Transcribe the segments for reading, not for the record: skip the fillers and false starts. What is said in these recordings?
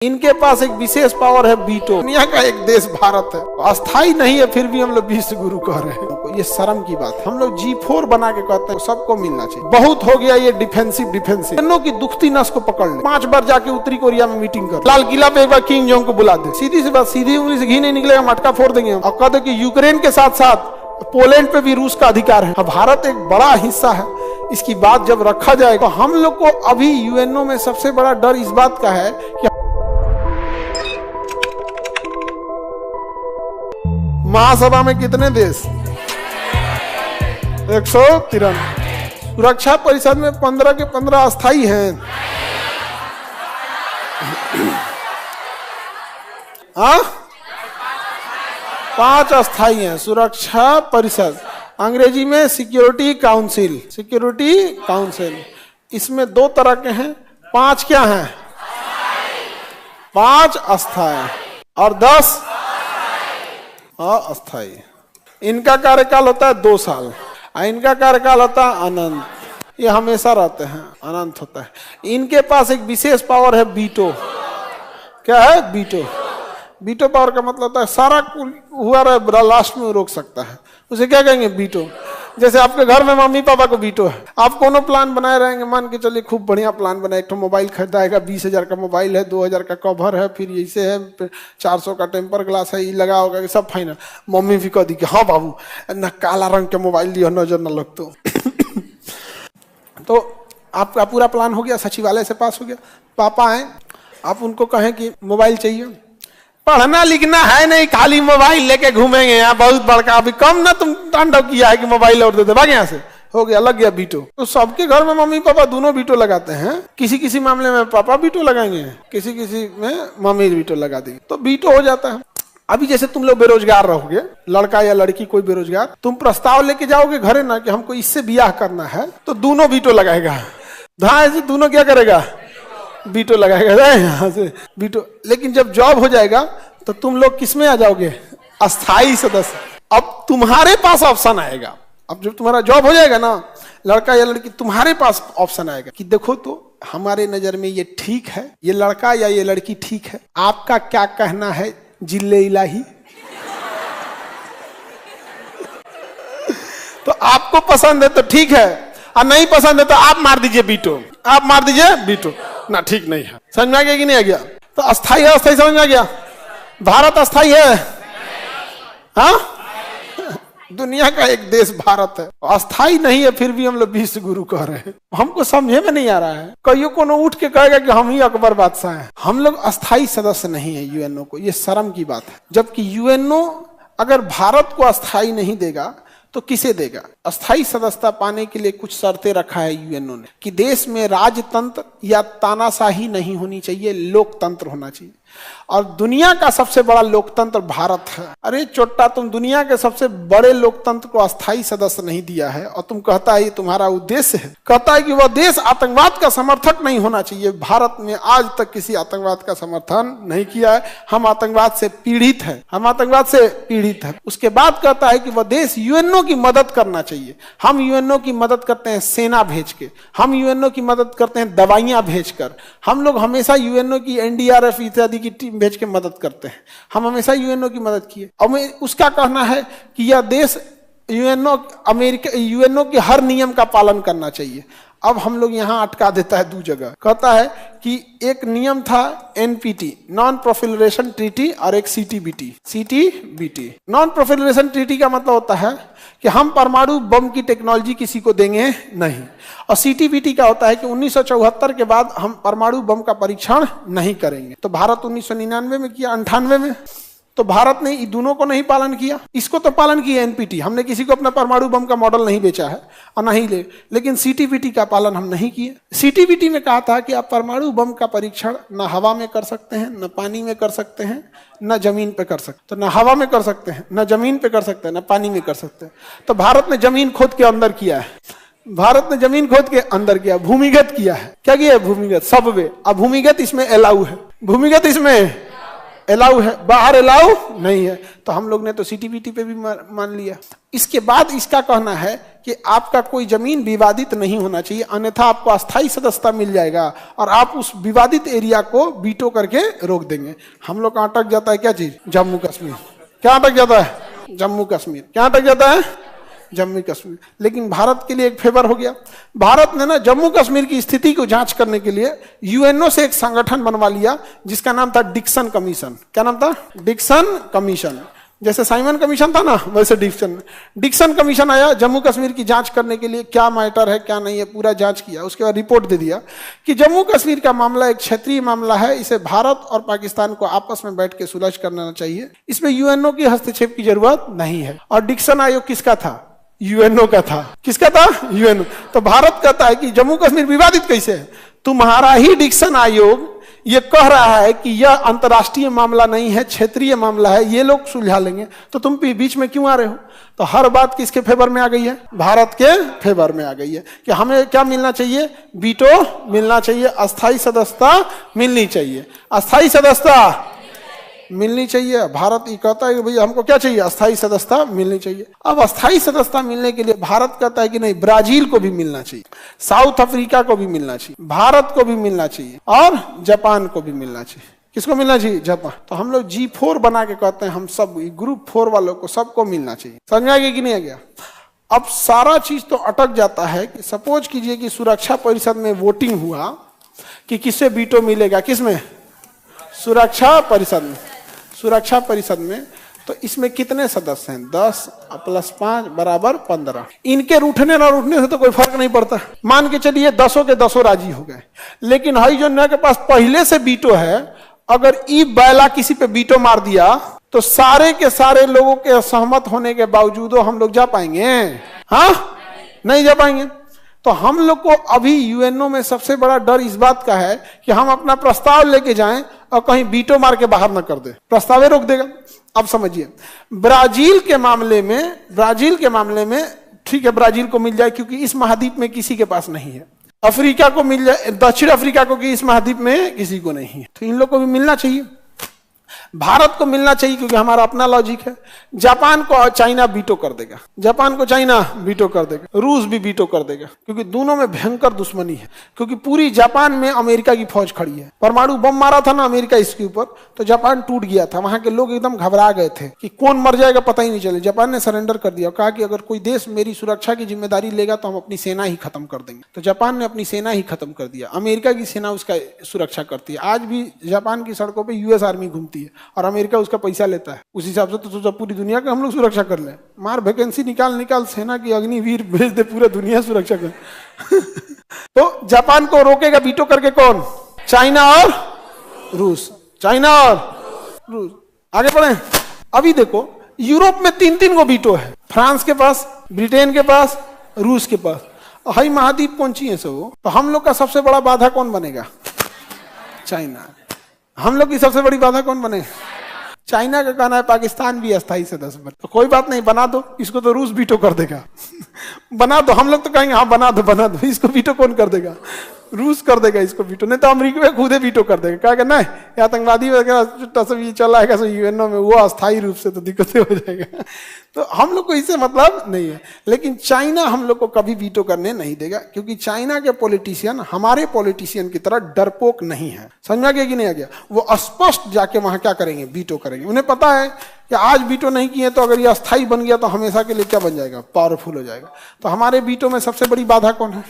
इनके पास एक विशेष पावर है वीटो। दुनिया का एक देश भारत है, अस्थाई नहीं है, फिर भी हम लोग विश्व गुरु कह रहे हैं। ये शर्म की बात है। हम लोग G4 बना के कहते हैं सबको मिलना चाहिए। बहुत हो गया ये डिफेंसिव। दोनों की दुखती नस को पकड़ ले। 5 बार जाके उत्तरी कोरिया में मीटिंग कर, लाल किला पे एक बार किंग जोंग को बुला दे। सीधी सी बात, सीधी उंगली से घी नहीं निकलेगा, मटका फोड़ देंगे और कह दे कि यूक्रेन के साथ साथ पोलैंड पे भी रूस का अधिकार है। भारत एक बड़ा हिस्सा है। इसकी बात जब रखा जाए तो हम लोग को अभी यूएनओ में सबसे बड़ा डर इस बात का है कि महासभा में कितने देश? 193। सुरक्षा परिषद में 15 के 15 अस्थाई हैं। हाँ, 5 अस्थाई हैं। सुरक्षा परिषद, अंग्रेजी में सिक्योरिटी काउंसिल। इसमें 2 तरह के हैं। 5 क्या हैं? 5 अस्थाई और 10 अस्थाई। इनका कार्यकाल होता है 2 साल, इनका कार्यकाल होता है अनंत। ये हमेशा रहते हैं, अनंत होता है। इनके पास एक विशेष पावर है वीटो। क्या है? वीटो। वीटो पावर का मतलब होता है सारा हुआ रहा लास्ट में रोक सकता है। उसे क्या कहेंगे? वीटो। जैसे आपके घर में मम्मी पापा को वीटो है, आप कोनो प्लान बनाए रहेंगे, मान के चलिए खूब बढ़िया प्लान बनाए, एक तो मोबाइल खरीदाएगा, 20,000 का मोबाइल है, 2,000 का कवर है, फिर ऐसे है, 400 का टेम्पर ग्लास है, ये लगा होगा, सब फाइनल। मम्मी भी कह दी कि हाँ बाबू न काला रंग के मोबाइल लियो, नजर न लगतो। तो आपका पूरा प्लान हो गया, सचिवालय से पास हो गया। पापा हैं, आप उनको कहें कि मोबाइल चाहिए, पढ़ना लिखना है नहीं, खाली मोबाइल लेके घूमेंगे यहाँ, बहुत बड़का। अभी कम ना तुम तांडव किया है कि मोबाइल और दे दे, भाग यहाँ से। हो गया, लग गया वीटो। तो सबके घर में मम्मी पापा दोनों वीटो लगाते हैं। किसी किसी मामले में पापा वीटो लगाएंगे, किसी किसी में मम्मी वीटो लगा देंगे, तो वीटो हो जाता है। अभी जैसे तुम लोग बेरोजगार रहोगे, लड़का या लड़की कोई बेरोजगार, तुम प्रस्ताव लेके जाओगे घरे ना कि हमको इससे ब्याह करना है, तो दोनों वीटो लगाएगा। ऐसे दोनों क्या करेगा? वीटो लगाएगा यहाँ से वीटो। लेकिन जब जॉब हो जाएगा तो तुम लोग किस में आ जाओगे? अस्थाई सदस्य। अब तुम्हारे पास ऑप्शन आएगा। अब जब तुम्हारा जॉब हो जाएगा ना, लड़का या लड़की, तुम्हारे पास ऑप्शन आएगा कि देखो तो हमारे नजर में ये ठीक है, ये लड़का या ये लड़की ठीक है, आपका क्या कहना है जिल्ले इलाही? तो आपको पसंद है तो ठीक है, और नहीं पसंद है तो आप मार दीजिए वीटो। आप मार दीजिए वीटो ना, ठीक नहीं है। समझ में आ गया कि नहीं आ गया? तो अस्थाई है, अस्थाई समझ में आ गया? भारत अस्थाई है। हाँ, दुनिया का एक देश भारत है, अस्थाई नहीं है, फिर भी हम लोग विश्व गुरु कह रहे हैं। हमको समझे में नहीं आ रहा है। कईयों को उठ के कहेगा कि हम ही अकबर बादशाह हैं। हम लोग अस्थाई सदस्य नहीं है यूएनओ को, ये शर्म की बात है। जबकि यूएनओ अगर भारत को अस्थाई नहीं देगा तो किसे देगा? अस्थाई सदस्यता पाने के लिए कुछ शर्तें रखा है यूएनओ ने कि देश में राजतंत्र या तानाशाही नहीं होनी चाहिए, लोकतंत्र होना चाहिए। और दुनिया का सबसे बड़ा लोकतंत्र भारत है। अरे चोट्टा, तुम दुनिया के सबसे बड़े लोकतंत्र को अस्थाई सदस्य नहीं दिया है और तुम कहता है ये तुम्हारा उद्देश्य है। कहता है कि वह देश आतंकवाद का समर्थक नहीं होना चाहिए। भारत ने आज तक किसी आतंकवाद का समर्थन नहीं किया है। हम आतंकवाद से पीड़ित हैं, उसके बाद कहता है कि वह देश यूएनओ की मदद करना चाहिए। हम यूएनओ की मदद करते हैं सेना भेज के, हम यूएनओ की मदद करते हैं दवाइयां भेजकर। हम लोग हमेशा यूएनओ की एनडीआरएफ इत्यादि की टीम भेज के मदद करते हैं। हम हमेशा यूएनओ की मदद किए। और उसका कहना है कि यह देश यूएनओ के हर नियम का पालन करना चाहिए। अब हम लोग यहाँ अटका देता है 2 जगह। कहता है कि एक नियम था एनपीटी, नॉन प्रोफिलरेशन ट्रीटी, और एक सीटीबीटी। नॉन प्रोफिलरेशन ट्रीटी का मतलब होता है कि हम परमाणु बम की टेक्नोलॉजी किसी को देंगे नहीं। और सीटीबीटी का होता है कि 1974 के बाद हम परमाणु बम का परीक्षण नहीं करेंगे। तो भारत 1999 में किया, 98 में। तो भारत ने इन दोनों को नहीं पालन किया। इसको तो पालन किया एनपीटी, हमने किसी को अपना परमाणु बम का मॉडल नहीं बेचा है और नहीं ले, लेकिन सीटीबीटी का पालन हम नहीं किए। सीटीबीटी में कहा था कि आप परमाणु बम का परीक्षण न हवा में कर सकते हैं, न पानी में कर सकते हैं, न जमीन पे कर सकते। तो न हवा में कर सकते हैं, न जमीन पे कर सकते हैं, न पानी में कर सकते हैं। तो भारत ने जमीन खोद के अंदर किया है। भूमिगत किया है। क्या किया है? भूमिगत, सबवे। अब भूमिगत इसमें अलाउ है, भूमिगत इसमें अलाउ है, बाहर अलाउ नहीं है। तो हम लोग ने तो सीटीबीटी पे भी मान लिया। इसके बाद इसका कहना है कि आपका कोई जमीन विवादित नहीं होना चाहिए, अन्यथा आपको अस्थायी सदस्यता मिल जाएगा और आप उस विवादित एरिया को वीटो करके रोक देंगे। हम लोग का अटक जाता है क्या चीज? जम्मू कश्मीर। क्या अटक जाता है? जम्मू कश्मीर। क्या अटक जाता है? जम्मू कश्मीर। लेकिन भारत के लिए एक फेवर हो गया, भारत ने ना जम्मू कश्मीर की स्थिति को जांच करने के लिए यूएनओ से एक संगठन बनवा लिया जिसका नाम था डिक्सन कमीशन। क्या नाम था? Dixon commission. जैसे साइमन कमीशन था ना, वैसे डिक्सन कमीशन आया जम्मू कश्मीर की जांच करने के लिए, क्या मैटर है क्या नहीं है पूरा जांच किया। उसके बाद रिपोर्ट दे दिया कि जम्मू कश्मीर का मामला एक क्षेत्रीय मामला है, इसे भारत और पाकिस्तान को आपस में बैठ के सुलझ करना चाहिए, इसमें यूएनओ की हस्तक्षेप की जरूरत नहीं है। और डिक्सन आयोग किसका था? यूएनओ का था। किसका था? यूएनओ। तो भारत कहता है कि जम्मू कश्मीर विवादित कैसे है? तुम्हारा ही डिक्सन आयोग ये कह रहा है कि यह अंतर्राष्ट्रीय मामला नहीं है, क्षेत्रीय मामला है, ये लोग सुलझा लेंगे, तो तुम बीच में क्यों आ रहे हो? तो हर बात किसके फेवर में आ गई है? भारत के फेवर में आ गई है कि हमें क्या मिलना चाहिए? वीटो मिलना चाहिए, अस्थायी सदस्यता मिलनी चाहिए, अस्थायी सदस्यता मिलनी चाहिए। भारत ये कहता है कि भैया हमको क्या चाहिए? अस्थायी सदस्यता मिलनी चाहिए। अब अस्थायी सदस्यता मिलने के लिए भारत कहता है कि नहीं, ब्राजील को भी मिलना चाहिए, साउथ अफ्रीका को भी मिलना चाहिए, भारत को भी मिलना चाहिए और जापान को भी मिलना चाहिए। किसको मिलना चाहिए? जापान। तो हम लोग G4 बना के कहते हैं हम सब ग्रुप 4 वालों को सबको मिलना चाहिए। समझ में आ गया कि नहीं आ गया? अब सारा चीज तो अटक जाता है कि सपोज कीजिए कि सुरक्षा परिषद में वोटिंग हुआ कि किससे वीटो मिलेगा। किसमें? सुरक्षा परिषद में। सुरक्षा परिषद में तो इसमें कितने सदस्य हैं? 10 + 5 = 15। इनके रूठने ना रूठने से तो कोई फर्क नहीं पड़ता। मान के चलिए 10 के 10 राजी हो गए, लेकिन हाई जो के पास पहले से वीटो है, अगर ई बैला किसी पे वीटो मार दिया तो सारे के सारे लोगों के सहमत होने के बावजूद हम लोग जा पाएंगे? हाँ, नहीं जा पाएंगे। तो हम लोग को अभी यूएनओ में सबसे बड़ा डर इस बात का है कि हम अपना प्रस्ताव लेके जाएं और कहीं वीटो मार के बाहर न कर दे, प्रस्ताव रोक देगा। अब समझिए, ब्राजील के मामले में ठीक है, ब्राजील को मिल जाए क्योंकि इस महाद्वीप में किसी के पास नहीं है। अफ्रीका को मिल जाए, दक्षिण अफ्रीका को कि इस महाद्वीप में किसी को नहीं है, तो इन लोग को भी मिलना चाहिए। भारत को मिलना चाहिए क्योंकि हमारा अपना लॉजिक है। जापान को चाइना वीटो कर देगा, जापान को चाइना वीटो कर देगा, रूस भी वीटो कर देगा क्योंकि दोनों में भयंकर दुश्मनी है। क्योंकि पूरी जापान में अमेरिका की फौज खड़ी है। परमाणु बम मारा था ना अमेरिका इसके ऊपर, तो जापान टूट गया था। वहां के लोग एकदम घबरा गए थे कि कौन मर जाएगा पता ही नहीं चले। जापान ने सरेंडर कर दिया, कहा कि अगर कोई देश मेरी सुरक्षा की जिम्मेदारी लेगा तो हम अपनी सेना ही खत्म कर देंगे। तो जापान ने अपनी सेना ही खत्म कर दिया, अमेरिका की सेना उसका सुरक्षा करती है। आज भी जापान की सड़कों पर यूएस आर्मी घूमती है और अमेरिका उसका पैसा लेता है। उस हिसाब से तो सोचा पूरी दुनिया का हम लोग सुरक्षा कर ले। मार वैकेंसी निकाल सेना की अग्निवीर भेज दे, पूरा दुनिया सुरक्षा कर। तो जापान को रोकेगा वीटो करके कौन? चाइना और रूस। चाइना और रूस। आगे बढ़े। अभी देखो यूरोप में 3-3 को वीटो है, फ्रांस के पास, ब्रिटेन के पास, रूस के पास। हाई महाद्वीप कौन सी है सब? तो हम लोग का सबसे बड़ा बाधा कौन बनेगा? चाइना। हम लोग की सबसे बड़ी बाधा कौन बनेगा? चाइना का कहना है पाकिस्तान भी अस्थायी सदस्य बने। तो कोई बात नहीं, बना दो इसको, तो रूस वीटो कर देगा। बना दो, हम लोग तो कहेंगे हाँ बना दो, इसको वीटो कौन कर देगा? रूस कर देगा इसको वीटो, नहीं तो अमेरिका खुद ही वीटो कर देगा। क्या कहना है आतंकवादी वगैरह सब ये चला है यूएनओ में, वो अस्थायी रूप से तो दिक्कतें हो जाएगा। तो हम लोग को इससे मतलब नहीं है। लेकिन चाइना हम लोग को कभी वीटो करने नहीं देगा क्योंकि चाइना के पॉलिटिशियन हमारे पॉलिटिशियन की तरह डरपोक नहीं है। समझ में आ गया कि नहीं आ गया? वो स्पष्ट जाके वहां क्या करेंगे? वीटो करेंगे। उन्हें पता है कि आज वीटो नहीं किए तो अगर ये अस्थायी बन गया तो हमेशा के लिए क्या बन जाएगा? पावरफुल हो जाएगा। तो हमारे वीटो में सबसे बड़ी बाधा कौन है?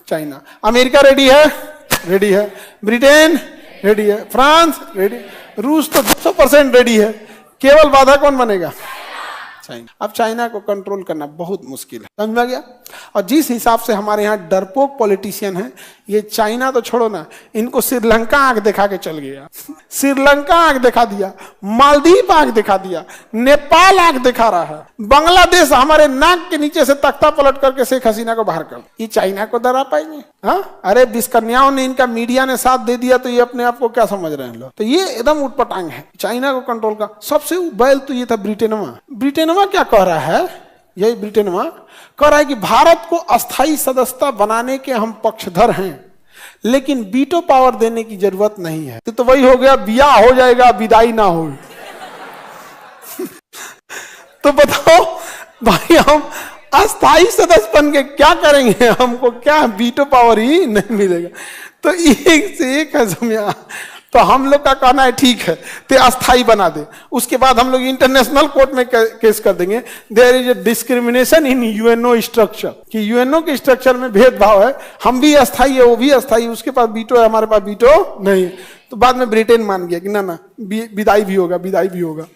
चाइना। अमेरिका रेडी है? रेडी है। ब्रिटेन रेडी है। France ready. रूस तो 200% रेडी है। केवल बाधा कौन बनेगा? चाइना। अब चाइना को कंट्रोल करना बहुत मुश्किल है। समझ गया? और जिस हिसाब से हमारे यहाँ डरपोक पॉलिटिशियन है, ये चाइना तो छोड़ो ना, इनको श्रीलंका आंख दिखा के चल गया। श्रीलंका आंख दिखा दिया, मालदीव आंख दिखा दिया, नेपाल आंख दिखा रहा है, बांग्लादेश हमारे नाक के नीचे से तख्ता पलट करके शेख हसीना को बाहर कर। ये चाइना को डरा पाएंगे? हाँ, अरे विस्कन्याओं ने, इनका मीडिया ने साथ दे दिया तो ये अपने आप को क्या समझ रहे हैं लोग? तो ये एकदम उटपटांग है चाइना को कंट्रोल का। सबसे बैल तो ये था ब्रिटेनवा। ब्रिटेनवा क्या कह रहा है? यही ब्रिटेनवा कह रहा है कि भारत को अस्थायी सदस्यता बनाने के हम पक्षधर हैं, लेकिन वीटो पावर देने की जरूरत नहीं है। तो वही हो गया, ब्याह हो जाएगा विदाई ना हो। तो बताओ भाई, हम अस्थाई सदस्य बन के क्या करेंगे, हमको क्या वीटो पावर ही नहीं मिलेगा। तो एक से एक है समझा। तो हम लोग का कहना है ठीक है तो अस्थाई बना दे, उसके बाद हम लोग इंटरनेशनल कोर्ट में केस कर देंगे। There is a discrimination in UNO structure, कि यूएनओ के स्ट्रक्चर में भेदभाव है, हम भी अस्थाई है वो भी अस्थाई, उसके पास वीटो है हमारे पास वीटो नहीं है। तो बाद में ब्रिटेन मान गया कि ना विदाई भी होगा, विदाई भी होगा।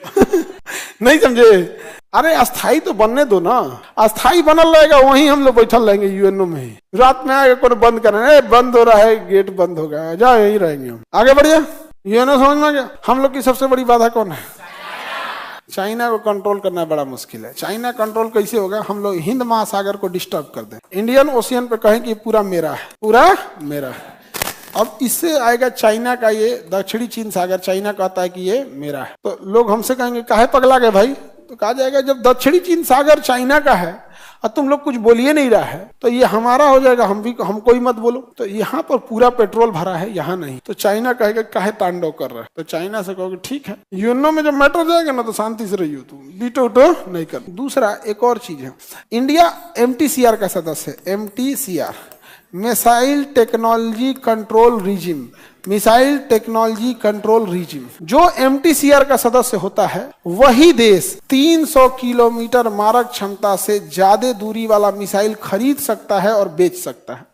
नहीं समझे? अरे अस्थाई तो बनने दो ना, अस्थाई बनल रहेगा वहीं हम लोग बैठल रहेंगे यूएनओ में ही। रात में आएगा कोई बंद करना, बंद हो रहा है गेट बंद हो गया, जाओ यही रहेंगे हम। आगे बढ़िए, यूएनओ समझ में आ गया। हम लोग की सबसे बड़ी बाधा कौन है? चाइना को कंट्रोल करना बड़ा मुश्किल है। चाइना कंट्रोल कैसे होगा? हम लोग हिंद महासागर को डिस्टर्ब कर दें, इंडियन ओशियन पे कहें कि पूरा मेरा है, पूरा मेरा है। अब इससे आएगा चाइना का ये दक्षिणी चीन सागर, चाइना कहता है कि ये मेरा है। तो लोग हमसे कहेंगे काहे पगला गए भाई? तो कहा जाएगा जब दक्षिणी चीन सागर चाइना का है और तुम लोग कुछ बोलिए नहीं रहा है तो ये हमारा हो जाएगा, हमको ही मत बोलो। तो यहाँ पर पूरा पेट्रोल भरा है, यहाँ नहीं। तो चाइना कहेगा काहे तांडव कर रहा है? तो चाइना से कहोगे ठीक है, यूएनओ में जब मैटर जाएगा ना तो शांति से रहियो, तुम वीटो उटो नहीं कर। दूसरा एक और चीज है, इंडिया एमटीसीआर का सदस्य है। MTCR missile technology control regime, missile technology control regime. जो एमटीसीआर का सदस्य होता है वही देश 300 किलोमीटर मारक क्षमता से ज्यादा दूरी वाला मिसाइल खरीद सकता है और बेच सकता है।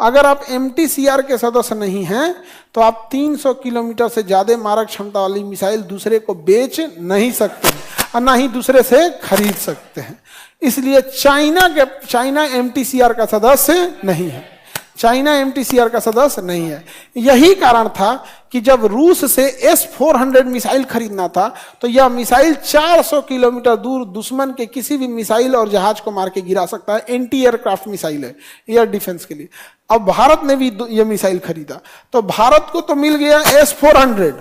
अगर आप एमटीसीआर के सदस्य नहीं हैं तो आप 300 किलोमीटर से ज्यादा मारक क्षमता वाली मिसाइल दूसरे को बेच नहीं सकते हैं और ना ही दूसरे से खरीद सकते हैं। इसलिए चाइना एमटीसीआर का सदस्य नहीं है, चाइना एमटीसीआर का सदस्य नहीं है। यही कारण था कि जब रूस से S-400 मिसाइल खरीदना था तो यह मिसाइल 400 किलोमीटर दूर दुश्मन के किसी भी मिसाइल और जहाज को मार के गिरा सकता है। एंटी एयरक्राफ्ट मिसाइल है, एयर डिफेंस के लिए। अब भारत ने भी यह मिसाइल खरीदा तो भारत को तो मिल गया S-400,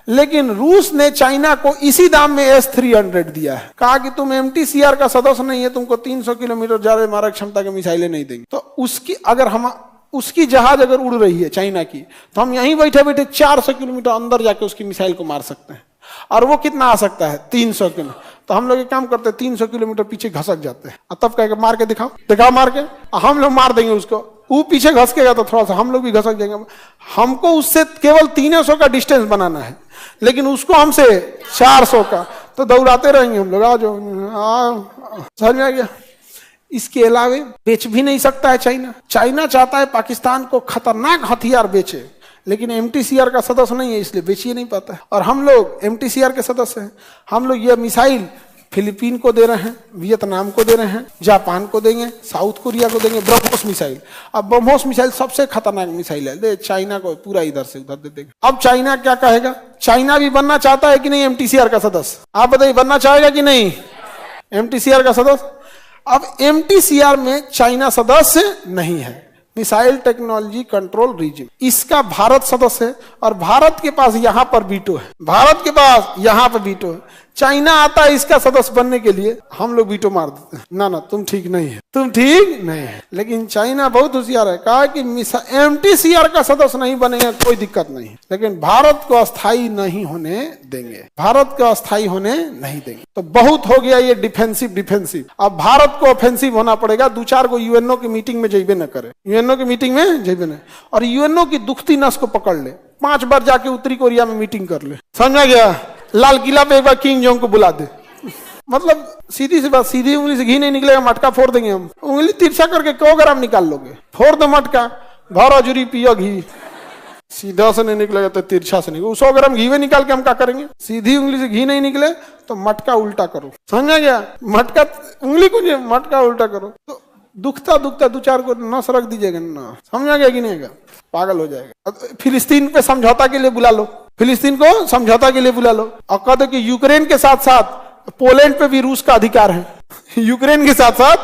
लेकिन रूस ने चाइना को इसी दाम में S-300 दिया है। कहा कि तुम एमटीसीआर का सदस्य नहीं है, तुमको 300 किलोमीटर ज्यादा मारक क्षमता के मिसाइलें नहीं देंगे। तो उसकी जहाज अगर उड़ रही है चाइना की तो हम यहीं बैठे बैठे 400 किलोमीटर अंदर जाके उसकी मिसाइल को मार सकते हैं। और वो कितना आ सकता है? 300 किलोमीटर। तो हम लोग एक काम करते हैं, 300 किलोमीटर पीछे घसक जाते हैं और तब कह के मार के दिखाओ मार के, हम लोग मार देंगे उसको। वो पीछे घसकेगा तो थोड़ा सा हम लोग भी घसक जाएंगे। हमको उससे केवल 300 का डिस्टेंस बनाना है, लेकिन उसको हमसे 400 का, तो दौड़ाते रहेंगे हम लोग। आ जाओ, समझ में आ गया? इसके अलावा बेच भी नहीं सकता है चाइना चाहता है पाकिस्तान को खतरनाक हथियार बेचे, लेकिन एमटीसीआर का सदस्य नहीं है इसलिए बेच ही नहीं पाता है। और हम लोग एमटीसीआर के सदस्य हैं, हम लोग ये मिसाइल फिलीपीन को दे रहे हैं, वियतनाम को दे रहे हैं, जापान को देंगे, साउथ कोरिया को देंगे ब्रह्मोस मिसाइल। अब ब्रह्मोस मिसाइल सबसे खतरनाक मिसाइल है, दे चाइना को पूरा इधर से उधर दे देंगे। अब चाइना क्या कहेगा? चाइना भी बनना चाहता है कि नहीं एमटीसीआर का सदस्य? आप बताइए, बनना चाहेगा कि नहीं एमटीसीआर का सदस्य? अब एमटीसीआर में चाइना सदस्य नहीं है, मिसाइल टेक्नोलॉजी कंट्रोल रीजन, इसका भारत सदस्य है और भारत के पास यहां पर वीटो है, भारत के पास यहां पर वीटो है। चाइना आता है इसका सदस्य बनने के लिए, हम लोग वीटो मार देते हैं, ना तुम ठीक नहीं है, तुम ठीक नहीं है। लेकिन चाइना बहुत होशियार है, कहा कि एमटीसीआर का सदस्य नहीं बनेगा कोई दिक्कत नहीं है, लेकिन भारत को अस्थायी नहीं होने देंगे, भारत को अस्थायी होने नहीं देंगे। तो बहुत हो गया ये डिफेंसिव। अब भारत को ऑफेंसिव होना पड़ेगा। 2-4 को यूएनओ की मीटिंग में जेबे न करे, यूएनओ की मीटिंग में जेबे न, और यूएनओ की दुखती नस को पकड़ ले, 5 बार जाके उत्तरी कोरिया में मीटिंग कर ले, समझा गया? लाल किला पे एक बार किंग जोंग को बुला दे, मतलब सीधी सी बात, सीधी उंगली से घी नहीं निकलेगा, मटका फोड़ देंगे हम। उंगली तिरछा करके 100 ग्राम निकाल लोगे, फोड़ दो मटका, भरो जुरी पियो घी, सीधा से नहीं निकलेगा तो तिरछा से निकले। 100 ग्राम घी में निकाल के हम क्या करेंगे? सीधी उंगली से घी नहीं निकले तो मटका उल्टा करो, समझा गया? मटका उंगली को मटका उल्टा करो तो दुखता 2-4 को नस रख दीजिएगा ना, समझा गया कि नहीं? पागल हो जाएगा। फिलिस्तीन पे समझौता के लिए बुला लो, फिलिस्तीन को समझौता के लिए बुला लो और कह दो कि यूक्रेन के साथ साथ पोलैंड पे भी रूस का अधिकार है, यूक्रेन के साथ साथ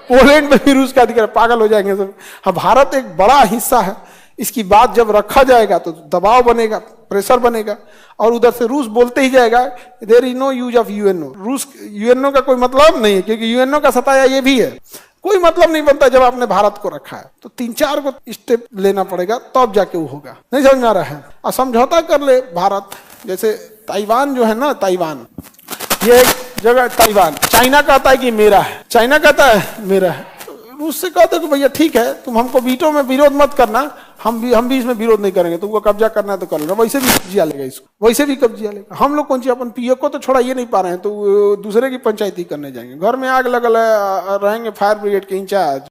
पोलैंड पे भी रूस का अधिकार है। पागल हो जाएंगे सब। हाँ, भारत एक बड़ा हिस्सा है, इसकी बात जब रखा जाएगा तो दबाव बनेगा, प्रेशर बनेगा, और उधर से रूस बोलते ही जाएगा there is no use of UNO, रूस यूएनओ का कोई मतलब नहीं है, क्योंकि यूएनओ का सताया ये भी है, कोई मतलब नहीं बनता जब आपने भारत को रखा है। तो 3-4 को स्टेप लेना पड़ेगा तब जाके वो होगा, नहीं समझ आ रहा है? और समझौता कर ले भारत, जैसे ताइवान जो है ना, ताइवान ये जगह ताइवान, चाइना कहता है कि मेरा है, चाइना कहता है मेरा है, रूस से कहते कि भैया ठीक है तुम हमको वीटो में विरोध मत करना, हम भी इसमें विरोध नहीं करेंगे, तुमको कब्जा करना है तो कर लेना, वैसे भी जिया लेगा इसको, वैसे भी कब्जा लेगा। हम लोग कौन सी अपन पीए को तो छोड़ा ये नहीं पा रहे हैं, तो दूसरे की पंचायती करने जाएंगे। घर में आग लगल है, रहेंगे फायर ब्रिगेड के इंचार्ज।